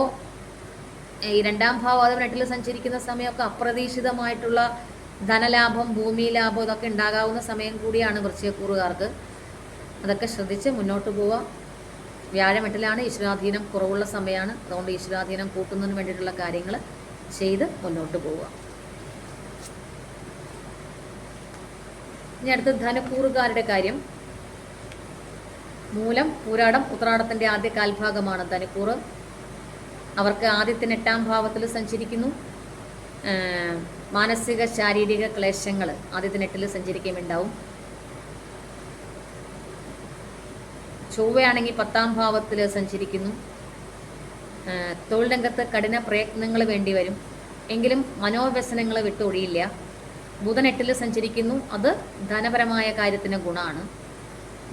ഈ 2ാം ഭാവാധിപൻ 8ൽ സഞ്ചരിക്കുന്ന സമയമൊക്കെ അപ്രതീക്ഷിതമായിട്ടുള്ള ധനലാഭം, ഭൂമി ലാഭം ഇതൊക്കെ ഉണ്ടാകാവുന്ന സമയം കൂടിയാണ് വൃശ്ചികക്കൂറുകാർക്ക്. അതൊക്കെ ശ്രദ്ധിച്ച് മുന്നോട്ട് പോവുക. വ്യാഴം എട്ടിലാണ്, ഈശ്വരാധീനം കുറവുള്ള സമയമാണ്. അതുകൊണ്ട് ഈശ്വരാധീനം കൂട്ടുന്നതിന് വേണ്ടിയിട്ടുള്ള കാര്യങ്ങൾ ചെയ്ത് മുന്നോട്ട് പോവുക. ഇനി അടുത്ത് ധനുക്കൂറുകാരുടെ കാര്യം. മൂലം, പൂരാടം, ഉത്രാടത്തിൻ്റെ ആദ്യ കാൽഭാഗമാണ് ധനുക്കൂറ്. അവർക്ക് ആദ്യത്തിന് 8-ാം ഭാവത്തിൽ സഞ്ചരിക്കുന്നു. മാനസിക ശാരീരിക ക്ലേശങ്ങൾ ആദ്യത്തിന് 8-ൽ സഞ്ചരിക്കുമുണ്ടാവും. ചൊവ്വയാണെങ്കിൽ 10-ാം ഭാവത്തിൽ സഞ്ചരിക്കുന്നു. തൊഴിൽ രംഗത്ത് കഠിന പ്രയത്നങ്ങൾ വേണ്ടി വരും, എങ്കിലും മനോവ്യസനങ്ങൾ വിട്ടൊഴിയില്ല. ബുധൻ 8-ൽ സഞ്ചരിക്കുന്നു, അത് ധനപരമായ കാര്യത്തിന് ഗുണമാണ്.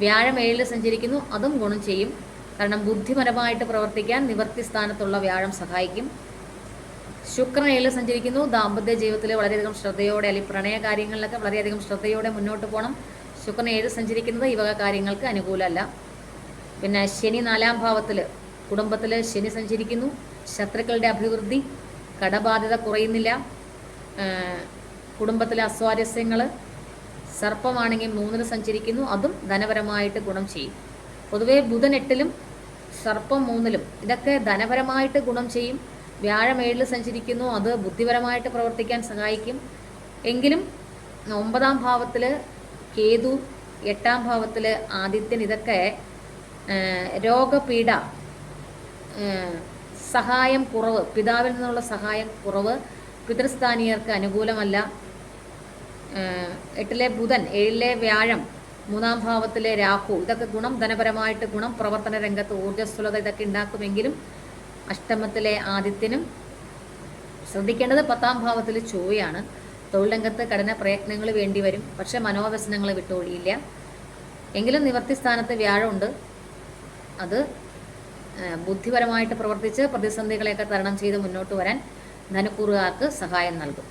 വ്യാഴം 7-ൽ സഞ്ചരിക്കുന്നു, അതും ഗുണം ചെയ്യും. കാരണം ബുദ്ധിപരമായിട്ട് പ്രവർത്തിക്കാൻ നിവർത്തി സ്ഥാനത്തുള്ള വ്യാഴം സഹായിക്കും. ശുക്രൻ 7-ൽ സഞ്ചരിക്കുന്നു, ദാമ്പത്യ ജീവിതത്തിൽ വളരെയധികം ശ്രദ്ധയോടെ, അല്ലെങ്കിൽ പ്രണയ കാര്യങ്ങളിലൊക്കെ വളരെയധികം ശ്രദ്ധയോടെ മുന്നോട്ട് പോകണം. ശുക്രൻ 7-ൽ സഞ്ചരിക്കുന്നത് ഈ വക കാര്യങ്ങൾക്ക് അനുകൂലമല്ല. പിന്നെ ശനി 4-ാം ഭാവത്തിൽ, കുടുംബത്തിൽ ശനി സഞ്ചരിക്കുന്നു. ശത്രുക്കളുടെ അഭിവൃദ്ധി, കടബാധ്യത കുറയുന്നില്ല, കുടുംബത്തിലെ അസ്വാരസ്യങ്ങൾ. സർപ്പമാണെങ്കിൽ 3-ൽ സഞ്ചരിക്കുന്നു, അതും ധനപരമായിട്ട് ഗുണം ചെയ്യും. പൊതുവേ ബുധൻ 8-ലും സർപ്പം 3-ലും ഇതൊക്കെ ധനപരമായിട്ട് ഗുണം ചെയ്യും. വ്യാഴം 7-ൽ സഞ്ചരിക്കുന്നു, അത് ബുദ്ധിപരമായിട്ട് പ്രവർത്തിക്കാൻ സഹായിക്കും. എങ്കിലും 9-ാം ഭാവത്തിൽ കേതു, 8-ാം ഭാവത്തിൽ ആദിത്യൻ, ഇതൊക്കെ രോഗപീഠ, സഹായം കുറവ്, പിതാവിൽ നിന്നുള്ള സഹായം കുറവ്, പിതൃസ്ഥാനീയർക്ക് അനുകൂലമല്ല. 8-ലെ ബുധൻ, 7-ലെ വ്യാഴം, 3-ാം ഭാവത്തിലെ രാഹു, ഇതൊക്കെ ഗുണം, ധനപരമായിട്ട് ഗുണം, പ്രവർത്തന രംഗത്ത് ഊർജ്ജസ്വലത ഇതൊക്കെ ഉണ്ടാക്കുമെങ്കിലും അഷ്ടമത്തിലെ ആദിത്യനും ശ്രദ്ധിക്കേണ്ടത് 10-ാം ഭാവത്തിൽ ചൊവ്വയാണ്. തൊഴിൽ രംഗത്ത് കഠിന പ്രയത്നങ്ങൾ വേണ്ടി വരും, പക്ഷെ മനോവ്യസനങ്ങൾ വിട്ടൊഴിയില്ല. എങ്കിലും നിവർത്തി സ്ഥാനത്ത് വ്യാഴമുണ്ട്, അത് ബുദ്ധിപരമായിട്ട് പ്രവർത്തിച്ച് പ്രതിസന്ധികളെയൊക്കെ തരണം ചെയ്ത് മുന്നോട്ട് വരാൻ ധനുക്കൂറുകാർക്ക് സഹായം നൽകും.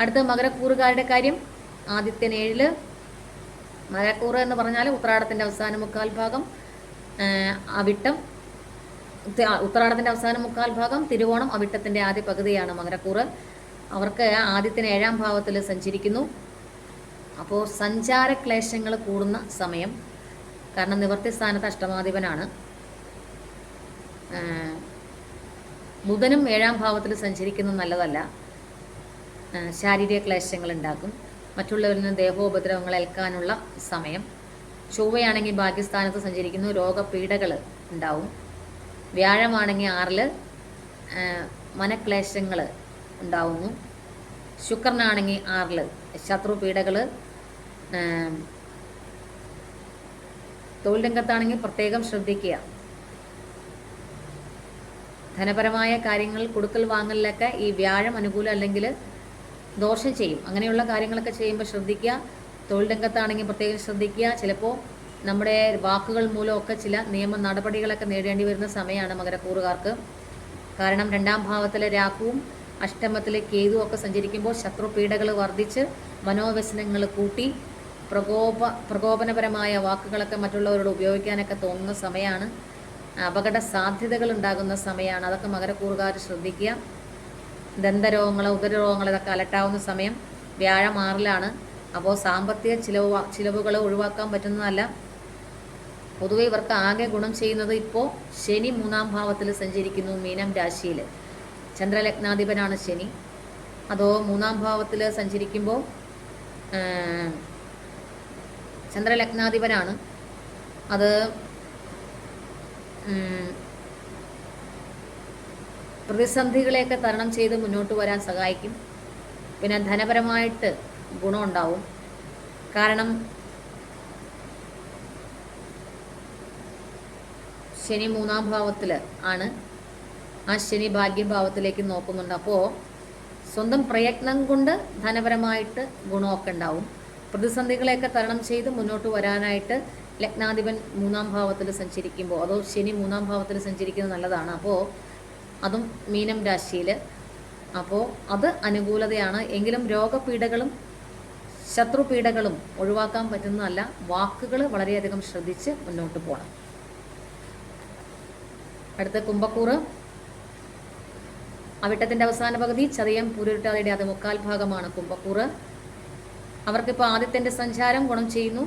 അടുത്ത മകരക്കൂറുകാരുടെ കാര്യം. ആദിത്യൻ 7-ല്. മകരക്കൂറ് എന്ന് പറഞ്ഞാൽ ഉത്രാടത്തിൻ്റെ അവസാന 1/4 ഭാഗം, അവിട്ടം, ഉത്രാടത്തിൻ്റെ അവസാന 1/4 ഭാഗം, തിരുവോണം, അവിട്ടത്തിൻ്റെ ആദ്യ പകുതിയാണ് മകരക്കൂറ്. അവർക്ക് ആദിത്യൻ 7-ാം ഭാവത്തിൽ സഞ്ചരിക്കുന്നു. അപ്പോൾ സഞ്ചാരക്ലേശങ്ങൾ കൂടുന്ന സമയം, കാരണം നിവർത്തി സ്ഥാനത്ത് അഷ്ടമാധിപനാണ്. ബുധനും 7-ാം ഭാവത്തിൽ സഞ്ചരിക്കുന്നത് നല്ലതല്ല, ശാരീരിക ക്ലേശങ്ങൾ ഉണ്ടാക്കും. മറ്റുള്ളവരിൽ നിന്ന് ദേഹോപദ്രവങ്ങൾ ഏൽക്കാനുള്ള സമയം. ചൊവ്വയാണെങ്കിൽ ഭാഗ്യസ്ഥാനത്ത് സഞ്ചരിക്കുന്നു, രോഗപീഠകൾ ഉണ്ടാവും. വ്യാഴമാണെങ്കിൽ 6-ൽ മനക്ലേശങ്ങൾ ഉണ്ടാവുന്നു. ശുക്രനാണെങ്കിൽ 6-ൽ ശത്രുപീഠകൾ. തൊഴിൽ രംഗത്താണെങ്കിൽ പ്രത്യേകം ശ്രദ്ധിക്കുക. ധനപരമായ കാര്യങ്ങൾ, കൊടുക്കൽ വാങ്ങലിലൊക്കെ ഈ വ്യാഴം അനുകൂലം അല്ലെങ്കിൽ ദോഷം ചെയ്യും. അങ്ങനെയുള്ള കാര്യങ്ങളൊക്കെ ചെയ്യുമ്പോൾ ശ്രദ്ധിക്കുക. തൊഴിൽ രംഗത്താണെങ്കിൽ പ്രത്യേകം ശ്രദ്ധിക്കുക. ചിലപ്പോൾ നമ്മുടെ വാക്കുകൾ മൂലമൊക്കെ ചില നിയമ നടപടികളൊക്കെ നേടേണ്ടി വരുന്ന സമയമാണ് മകരക്കൂറുകാർക്ക്. കാരണം 2-ാം ഭാവത്തിലെ രാഹുവും അഷ്ടമത്തിലെ കേതുവും ഒക്കെ സഞ്ചരിക്കുമ്പോൾ ശത്രുപീഠകൾ വർദ്ധിച്ച് മനോവ്യസനങ്ങൾ കൂട്ടി പ്രകോപനപരമായ വാക്കുകളൊക്കെ മറ്റുള്ളവരോട് ഉപയോഗിക്കാനൊക്കെ തോന്നുന്ന സമയമാണ്. അപകട സാധ്യതകൾ ഉണ്ടാകുന്ന സമയമാണ്. അതൊക്കെ മകരക്കൂറുകാർ ശ്രദ്ധിക്കുക. ദന്തരോഗങ്ങൾ, ഉദരരോഗങ്ങൾ ഇതൊക്കെ അലട്ടാവുന്ന സമയം. വ്യാഴം 6-ലാണ്. അപ്പോൾ സാമ്പത്തിക ചിലവുകൾ ഒഴിവാക്കാൻ പറ്റുന്നതല്ല. പൊതുവെ ഇവർക്ക് ആകെ ഗുണം ചെയ്യുന്നത് ഇപ്പോൾ ശനി 3-ാം ഭാവത്തിൽ സഞ്ചരിക്കുന്നു, മീനം രാശിയിൽ. ചന്ദ്രലഗ്നാധിപനാണ് ശനി. അതോ 3-ാം ഭാവത്തിൽ സഞ്ചരിക്കുമ്പോൾ ചന്ദ്രലഗ്നാധിപനാണ്. അത് പ്രതിസന്ധികളെയൊക്കെ തരണം ചെയ്ത് മുന്നോട്ട് വരാൻ സഹായിക്കും. പിന്നെ ധനപരമായിട്ട് ഗുണമുണ്ടാവും. കാരണം ശനി 3-ാം ഭാവത്തിൽ ആണ്. ആ ശനി ഭാഗ്യഭാവത്തിലേക്ക് നോക്കുന്നുണ്ട്. അപ്പോൾ സ്വന്തം പ്രയത്നം കൊണ്ട് ധനപരമായിട്ട് ഗുണമൊക്കെ ഉണ്ടാവും. പ്രതിസന്ധികളെയൊക്കെ തരണം ചെയ്ത് മുന്നോട്ട് വരാനായിട്ട് ലഗ്നാധിപൻ 3-ാം ഭാവത്തിൽ സഞ്ചരിക്കുമ്പോൾ, അതോ ശനി 3-ാം ഭാവത്തിൽ സഞ്ചരിക്കുന്നത് നല്ലതാണ്. അപ്പോൾ അതും മീനം രാശിയിൽ. അപ്പോൾ അത് അനുകൂലതയാണ്. എങ്കിലും രോഗപീഠകളും ശത്രുപീഠകളും ഒഴിവാക്കാൻ പറ്റുന്നതല്ല. വാക്കുകൾ വളരെയധികം ശ്രദ്ധിച്ച് മുന്നോട്ട് പോകണം. അടുത്ത കുംഭക്കൂറ്. അവിട്ടത്തിൻ്റെ അവസാന പകുതി, ചതയം പൂരുരുട്ടാതിയുടെ അത് 1/4 ഭാഗമാണ് കുംഭക്കൂറ്. അവർക്കിപ്പോൾ ആദിത്യൻ്റെ സഞ്ചാരം ഗുണം ചെയ്യുന്നു.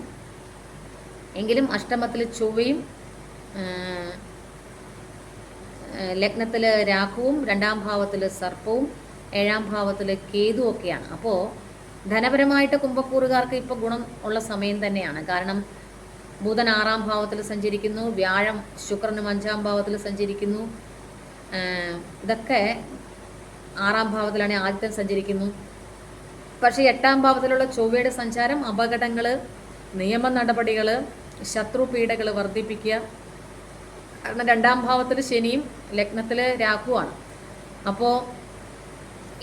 എങ്കിലും അഷ്ടമത്തിൽ ചൊവ്വയും ലഗ്നത്തിൽ രാഹുവും 2-ാം ഭാവത്തിൽ സർപ്പവും 7-ാം ഭാവത്തിൽ കേതു ഒക്കെയാണ്. അപ്പോൾ ധനപരമായിട്ട് കുംഭക്കൂറുകാർക്ക് ഇപ്പോൾ ഗുണം ഉള്ള സമയം തന്നെയാണ്. കാരണം ബുധൻ 6-ാം ഭാവത്തിൽ സഞ്ചരിക്കുന്നു, വ്യാഴം ശുക്രനും 5-ാം ഭാവത്തിൽ സഞ്ചരിക്കുന്നു. ഇതൊക്കെ 6-ാം ഭാവത്തിലാണെങ്കിൽ ആദിത്യൻ സഞ്ചരിക്കുന്നു. പക്ഷേ 8-ാം ഭാവത്തിലുള്ള ചൊവ്വയുടെ സഞ്ചാരം അപകടങ്ങൾ, നിയമ നടപടികൾ, ശത്രു പീഡകൾ വർദ്ധിപ്പിക്കുക. കാരണം 2-ാം ഭാവത്തിൽ ശനിയും ലഗ്നത്തിൽ രാഹുവാണ്. അപ്പോൾ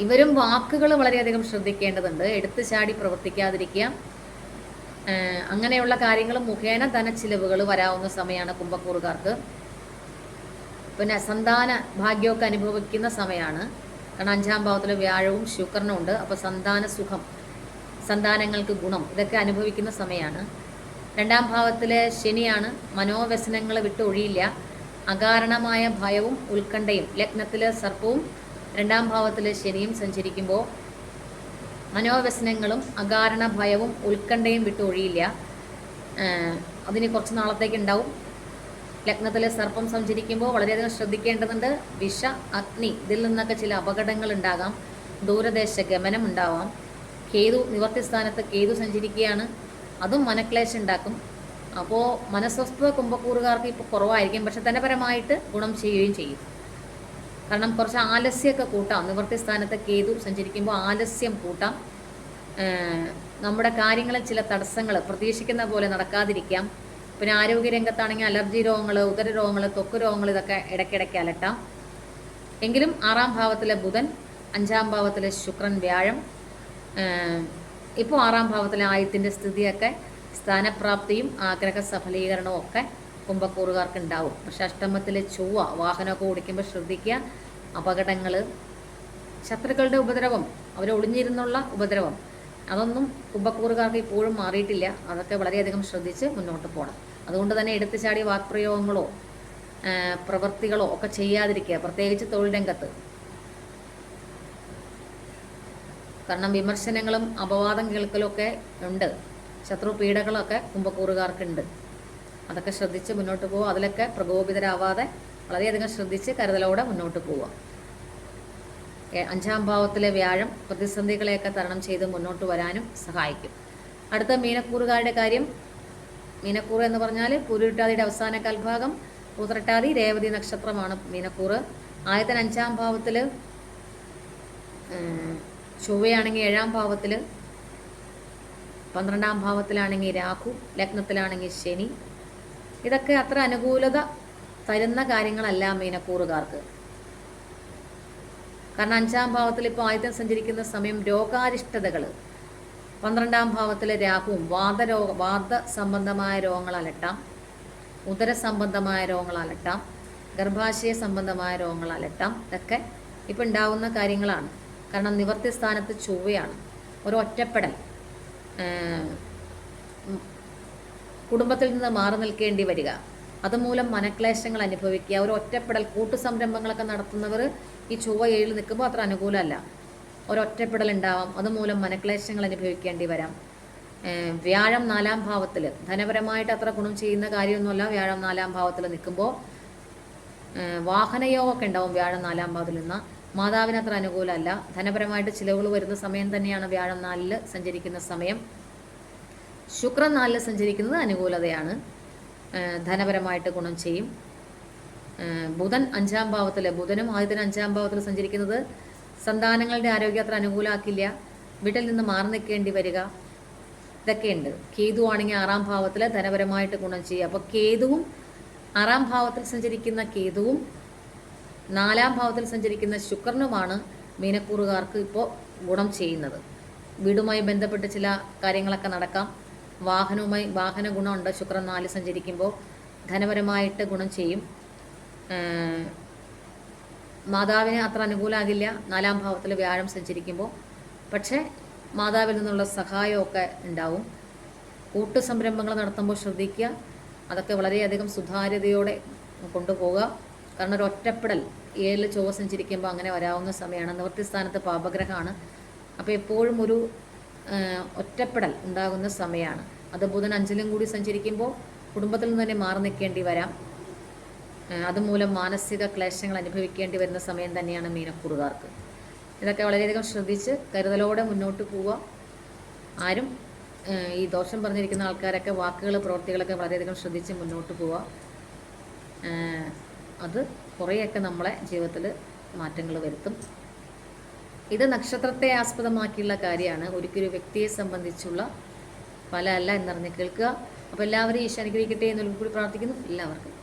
ഇവരും വാക്കുകൾ വളരെയധികം ശ്രദ്ധിക്കേണ്ടതുണ്ട്. എടുത്തു ചാടി പ്രവർത്തിക്കാതിരിക്കുക. അങ്ങനെയുള്ള കാര്യങ്ങൾ മുഖേന ധനച്ചിലവുകൾ വരാവുന്ന സമയമാണ് കുംഭക്കൂറുകാർക്ക്. പിന്നെ സന്താന ഭാഗ്യമൊക്കെ അനുഭവിക്കുന്ന സമയമാണ്. കാരണം 5-ാം ഭാവത്തിൽ വ്യാഴവും ശുക്രനും ഉണ്ട്. അപ്പോൾ സന്താന സുഖം, സന്താനങ്ങൾക്ക് ഗുണം, ഇതൊക്കെ അനുഭവിക്കുന്ന സമയമാണ്. 2-ാം ഭാവത്തിലെ ശനിയാണ്. മനോവ്യസനങ്ങൾ വിട്ടൊഴിയില്ല. അകാരണമായ ഭയവും ഉത്കണ്ഠയും, ലഗ്നത്തിൽ സർപ്പവും 2-ാം ഭാവത്തിൽ ശനിയും സഞ്ചരിക്കുമ്പോൾ മനോവ്യസനങ്ങളും അകാരണ ഭയവും ഉത്കണ്ഠയും വിട്ടൊഴിയില്ല. അതിന് കുറച്ച് നാളത്തേക്ക് ഉണ്ടാവും. ലഗ്നത്തിൽ സർപ്പം സഞ്ചരിക്കുമ്പോൾ വളരെയധികം ശ്രദ്ധിക്കേണ്ടതുണ്ട്. വിഷ, അഗ്നി, ഇതിൽ നിന്നൊക്കെ ചില അപകടങ്ങൾ ഉണ്ടാകാം. ദൂരദേശ ഗമനം ഉണ്ടാവാം. കേതു നിവർത്തി സ്ഥാനത്ത് കേതു സഞ്ചരിക്കുകയാണ്. അതും മനക്ലേശം ഉണ്ടാക്കും. അപ്പോൾ മനസ്വസ്ഥ കുംഭക്കൂറുകാർക്ക് ഇപ്പോൾ കുറവായിരിക്കും. പക്ഷെ ധനപരമായിട്ട് ഗുണം ചെയ്യുകയും ചെയ്യും. കാരണം കുറച്ച് ആലസ്യമൊക്കെ കൂട്ടാം. നിവർത്തി സ്ഥാനത്ത് കേതു സഞ്ചരിക്കുമ്പോൾ ആലസ്യം കൂട്ടാം. നമ്മുടെ കാര്യങ്ങളിൽ ചില തടസ്സങ്ങൾ പ്രതീക്ഷിക്കുന്ന പോലെ നടക്കാതിരിക്കാം. പിന്നെ ആരോഗ്യരംഗത്താണെങ്കിൽ അലർജി രോഗങ്ങൾ, ഉദര രോഗങ്ങൾ, ത്വക്ക് രോഗങ്ങൾ, ഇതൊക്കെ ഇടയ്ക്കിടയ്ക്ക് അലട്ടാം. എങ്കിലും 6-ാം ഭാവത്തിലെ ബുധൻ, 5-ാം ഭാവത്തിലെ ശുക്രൻ, വ്യാഴം, ഇപ്പോൾ 6-ാം ഭാവത്തിലെ ആയുത്തിൻ്റെ സ്ഥിതിയൊക്കെ സ്ഥാനപ്രാപ്തിയും ആഗ്രഹ സഫലീകരണവും ഒക്കെ കുംഭക്കൂറുകാർക്ക് ഉണ്ടാവും. പക്ഷെ അഷ്ടമത്തിലെ ചൊവ്വ വാഹനമൊക്കെ ഓടിക്കുമ്പോൾ ശ്രദ്ധിക്കുക. അപകടങ്ങൾ, ശത്രുക്കളുടെ ഉപദ്രവം, അവർ ഒളിഞ്ഞിരുന്നുള്ള ഉപദ്രവം, അതൊന്നും കുംഭക്കൂറുകാർക്ക് ഇപ്പോഴും മാറിയിട്ടില്ല. അതൊക്കെ വളരെയധികം ശ്രദ്ധിച്ച് മുന്നോട്ട് പോകണം. അതുകൊണ്ട് തന്നെ എടുത്തു ചാടിയ വാക്പ്രയോഗങ്ങളോ പ്രവൃത്തികളോ ഒക്കെ ചെയ്യാതിരിക്കുക, പ്രത്യേകിച്ച് തൊഴിൽ രംഗത്ത്. കാരണം വിമർശനങ്ങളും അപവാദം കേൾക്കലും ഒക്കെ ഉണ്ട്. ശത്രു പീഡകളൊക്കെ കുംഭക്കൂറുകാർക്കുണ്ട്. അതൊക്കെ ശ്രദ്ധിച്ച് മുന്നോട്ട് പോവുക. അതിലൊക്കെ പ്രകോപിതരാവാതെ വളരെയധികം ശ്രദ്ധിച്ച് കരുതലോടെ മുന്നോട്ട് പോവുക. 5-ാം ഭാവത്തിലെ വ്യാഴം പ്രതിസന്ധികളെയൊക്കെ തരണം ചെയ്ത് മുന്നോട്ട് വരാനും സഹായിക്കും. അടുത്ത മീനക്കൂറുകാരുടെ കാര്യം. മീനക്കൂറ് എന്ന് പറഞ്ഞാൽ പൂരുരുട്ടാതിയുടെ അവസാന കാൽഭാഗം, ഉത്രട്ടാതി, രേവതി നക്ഷത്രമാണ് മീനക്കൂറ്. ആദ്യത്തെ 5-ാം ഭാവത്തിൽ ചൊവ്വയാണെങ്കിൽ 7-ാം ഭാവത്തിൽ, 12-ാം ഭാവത്തിലാണെങ്കിൽ രാഹു, ലഗ്നത്തിലാണെങ്കിൽ ശനി. ഇതൊക്കെ അത്ര അനുകൂലത തരുന്ന കാര്യങ്ങളല്ല മീനക്കൂറുകാർക്ക്. കാരണം 5-ാം ഭാവത്തിൽ ഇപ്പോൾ ആയുധം സഞ്ചരിക്കുന്ന സമയം രോഗാരിഷ്ടതകൾ, 12-ാം ഭാവത്തിൽ രാഹുവും വാദ സംബന്ധമായ രോഗങ്ങൾ അലട്ടാം, ഉദര സംബന്ധമായ രോഗങ്ങൾ അലട്ടാം, ഗർഭാശയ സംബന്ധമായ രോഗങ്ങൾ അലട്ടാം. ഇതൊക്കെ ഇപ്പം ഉണ്ടാവുന്ന കാര്യങ്ങളാണ്. കാരണം നിവർത്തി സ്ഥാനത്ത് ചൊവ്വയാണ്. ഒരു ഒറ്റപ്പെടൽ, കുടുംബത്തിൽ നിന്ന് മാറി നിൽക്കേണ്ടി വരിക, അതുമൂലം മനക്ലേശങ്ങൾ അനുഭവിക്കുക, ഒരു ഒറ്റപ്പെടൽ. കൂട്ടു സംരംഭങ്ങളൊക്കെ നടത്തുന്നവർ ഈ ചൊവ്വ 7 നിൽക്കുമ്പോൾ അത്ര അനുകൂലമല്ല. ഒരൊറ്റപ്പെടൽ ഉണ്ടാവാം. അതുമൂലം മനക്ലേശങ്ങൾ അനുഭവിക്കേണ്ടി വരാം. വ്യാഴം 4-ാം ഭാവത്തിൽ ധനപരമായിട്ട് അത്ര ഗുണം ചെയ്യുന്ന കാര്യമൊന്നുമല്ല. വ്യാഴം 4-ാം ഭാവത്തിൽ നിൽക്കുമ്പോൾ വാഹനയോഗമൊക്കെ ഉണ്ടാവും. വ്യാഴം 4-ാം ഭാവത്തിൽ നിന്ന് മാതാവിന് അത്ര അനുകൂലമല്ല. ധനപരമായിട്ട് ചിലവുകൾ വരുന്ന സമയം തന്നെയാണ് വ്യാഴം 4-ൽ സഞ്ചരിക്കുന്ന സമയം. ശുക്രൻ 4-ൽ സഞ്ചരിക്കുന്നത് അനുകൂലതയാണ്. ധനപരമായിട്ട് ഗുണം ചെയ്യും. ബുധൻ 5-ാം ഭാവത്തിൽ, ബുധനും ആദ്യത്തിന് 5-ാം ഭാവത്തിൽ സഞ്ചരിക്കുന്നത് സന്താനങ്ങളുടെ ആരോഗ്യം അത്ര അനുകൂലമാക്കില്ല. വീട്ടിൽ നിന്ന് മാറി നിൽക്കേണ്ടി വരിക, ഇതൊക്കെയുണ്ട്. കേതു ആണെങ്കിൽ 6-ാം ഭാവത്തിൽ ധനപരമായിട്ട് ഗുണം ചെയ്യുക. അപ്പോൾ കേതുവും 6-ാം ഭാവത്തിൽ സഞ്ചരിക്കുന്ന കേതുവും 4-ാം ഭാവത്തിൽ സഞ്ചരിക്കുന്ന ശുക്രനുമാണ് മീനക്കൂറുകാർക്ക് ഇപ്പോൾ ഗുണം ചെയ്യുന്നത്. വീടുമായി ബന്ധപ്പെട്ട് ചില കാര്യങ്ങളൊക്കെ നടക്കാം. വാഹന ഗുണമുണ്ട്. ശുക്രൻ 4 സഞ്ചരിക്കുമ്പോൾ ധനപരമായിട്ട് ഗുണം ചെയ്യും. മാതാവിന് അത്ര അനുകൂലമാകില്ല 4-ാം ഭാവത്തിൽ വ്യാഴം സഞ്ചരിക്കുമ്പോൾ. പക്ഷേ മാതാവിൽ നിന്നുള്ള സഹായമൊക്കെ ഉണ്ടാവും. കൂട്ടു സംരംഭങ്ങൾ നടത്തുമ്പോൾ ശ്രദ്ധിക്കുക. അതൊക്കെ വളരെയധികം സുതാര്യതയോടെ കൊണ്ടുപോകുക. കാരണം ഒരു ഒറ്റപ്പെടൽ 7-ൽ ചൊവ്വ സഞ്ചരിക്കുമ്പോൾ അങ്ങനെ വരാവുന്ന സമയമാണ്. നിവൃത്തി സ്ഥാനത്ത് പാപഗ്രഹമാണ്. അപ്പോൾ എപ്പോഴും ഒരു ഒറ്റപ്പെടൽ ഉണ്ടാകുന്ന സമയമാണ്. അത് ബുധൻ 5-ലും കൂടി സഞ്ചരിക്കുമ്പോൾ കുടുംബത്തിൽ നിന്ന് തന്നെ മാറി നിൽക്കേണ്ടി വരാം. അതുമൂലം മാനസിക ക്ലേശങ്ങൾ അനുഭവിക്കേണ്ടി വരുന്ന സമയം തന്നെയാണ് മീനക്കൂറുകാർക്ക്. ഇതൊക്കെ വളരെയധികം ശ്രദ്ധിച്ച് കരുതലോടെ മുന്നോട്ട് പോവുക. ആരും ഈ ദോഷം പറഞ്ഞിരിക്കുന്ന ആൾക്കാരൊക്കെ വാക്കുകൾ പ്രവൃത്തികളൊക്കെ വളരെയധികം ശ്രദ്ധിച്ച് മുന്നോട്ട് പോവുക. അത് കുറേയൊക്കെ നമ്മളെ ജീവിതത്തിൽ മാറ്റങ്ങൾ വരുത്തും. ഇത് നക്ഷത്രത്തെ ആസ്പദമാക്കിയുള്ള കാര്യമാണ്, ഒരിക്കലും വ്യക്തിയെ സംബന്ധിച്ചുള്ള ഫലമല്ല എന്നറിഞ്ഞ് കേൾക്കുക. അപ്പോൾ എല്ലാവരും ഈശോ അനുഗ്രഹിക്കട്ടെ എന്നൊരു കൂടി പ്രാർത്ഥിക്കുന്നു. എല്ലാവർക്കും